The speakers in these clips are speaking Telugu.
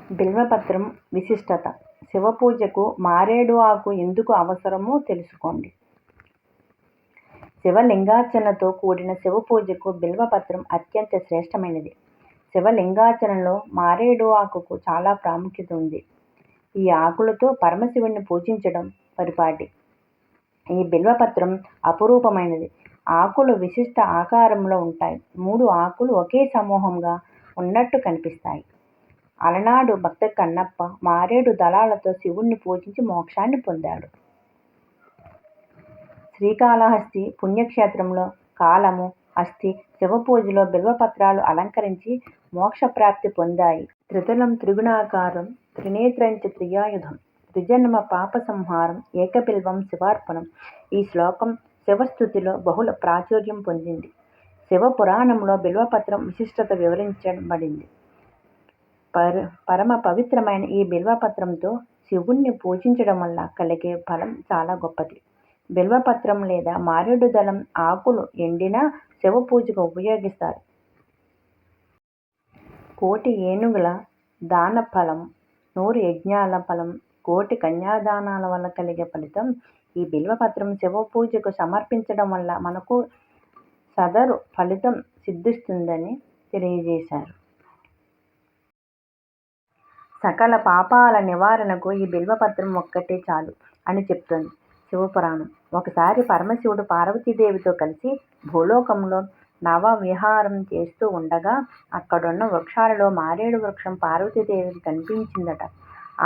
బిల్వపత్రం విశిష్టత. శివపూజకు మారేడు ఆకు ఎందుకు అవసరమో తెలుసుకోండి. శివలింగార్చనతో కూడిన శివపూజకు బిల్వపత్రం అత్యంత శ్రేష్టమైనది. శివలింగార్చనలో మారేడు ఆకుకు చాలా ప్రాముఖ్యత ఉంది. ఈ ఆకులతో పరమశివుణ్ణి పూజించడం పరిపాటి. ఈ బిల్వపత్రం అపురూపమైనది. ఆకులు విశిష్ట ఆకారంలో ఉంటాయి. 3 ఆకులు ఒకే సమూహంగా ఉన్నట్టు కనిపిస్తాయి. అలనాడు భక్త కన్నప్ప మారేడు దళాలతో శివుణ్ణి పూజించి మోక్షాన్ని పొందాడు. శ్రీకాళహస్తి పుణ్యక్షేత్రంలో కాలము, అస్థి శివపూజలో బిల్వపత్రాలు అలంకరించి మోక్షప్రాప్తి పొందాయి. త్రితలం త్రిగుణాకారం త్రినేత్రంచ త్రియాయుధం త్రిజన్మ పాప సంహారం ఏకబిల్వం శివార్పణం. ఈ శ్లోకం శివస్థుతిలో బహుళ ప్రాచుర్యం పొందింది. శివపురాణంలో బిల్వపత్రం విశిష్టత వివరించబడింది. పరమ పవిత్రమైన ఈ బిల్వపత్రంతో శివుణ్ణి పూజించడం వల్ల కలిగే ఫలం చాలా గొప్పది. బిల్వపత్రం లేదా మారేడు దళం ఆకులు ఎండినా శివపూజకు ఉపయోగిస్తారు. 1,000,000 ఏనుగుల దాన ఫలం, 100 యజ్ఞాల ఫలం, 1,000,000 కన్యాదానాల వల్ల కలిగే ఫలితం ఈ బిల్వపత్రం శివపూజకు సమర్పించడం వల్ల మనకు సదరు ఫలితం సిద్ధిస్తుందని తెలియజేశారు. సకల పాపాల నివారణకు ఈ బిల్వపత్రం ఒక్కటే చాలు అని చెప్తోంది శివపురాణం. ఒకసారి పరమశివుడు పార్వతీదేవితో కలిసి భూలోకంలో నవవిహారం చేస్తూ ఉండగా అక్కడున్న వృక్షాలలో మారేడు వృక్షం పార్వతీదేవికి కనిపించిందట.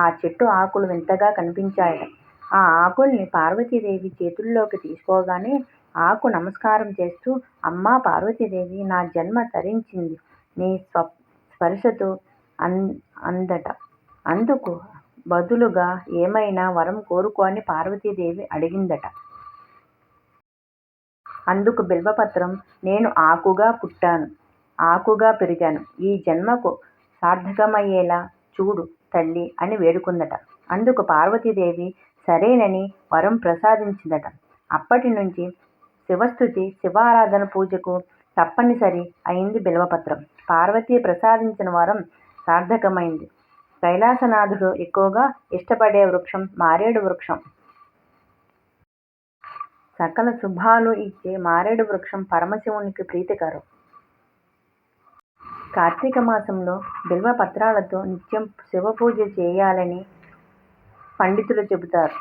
ఆ చెట్టు ఆకులు వింతగా కనిపించాయట. ఆ ఆకుల్ని పార్వతీదేవి చేతుల్లోకి తీసుకోగానే ఆకు నమస్కారం చేస్తూ, అమ్మా పార్వతీదేవి, నా జన్మ తరించింది నీ స్పర్శతో అందట. అందుకు బదులుగా ఏమైనా వరం కోరుకో అని పార్వతీదేవి అడిగిందట. అందుకు బిల్వపత్రం, నేను ఆకుగా పుట్టాను, ఆకుగా పెరిగాను, ఈ జన్మకు సార్థకమయ్యేలా చూడు తల్లి అని వేడుకుందట. అందుకు పార్వతీదేవి సరేనని వరం ప్రసాదించిందట. అప్పటి నుంచి శివస్థుతి, శివారాధన పూజకు తప్పనిసరి అయింది బిల్వపత్రం. పార్వతీ ప్రసాదించిన వరం సార్థకమైంది. కైలాసనాథుడు ఎక్కువగా ఇష్టపడే వృక్షం మారేడు వృక్షం. సకల శుభాలు ఇచ్చే మారేడు వృక్షం పరమశివునికి ప్రీతికరం. కార్తీక మాసంలో బిల్వపత్రాలతో నిత్యం శివపూజ చేయాలని పండితులు చెబుతారు.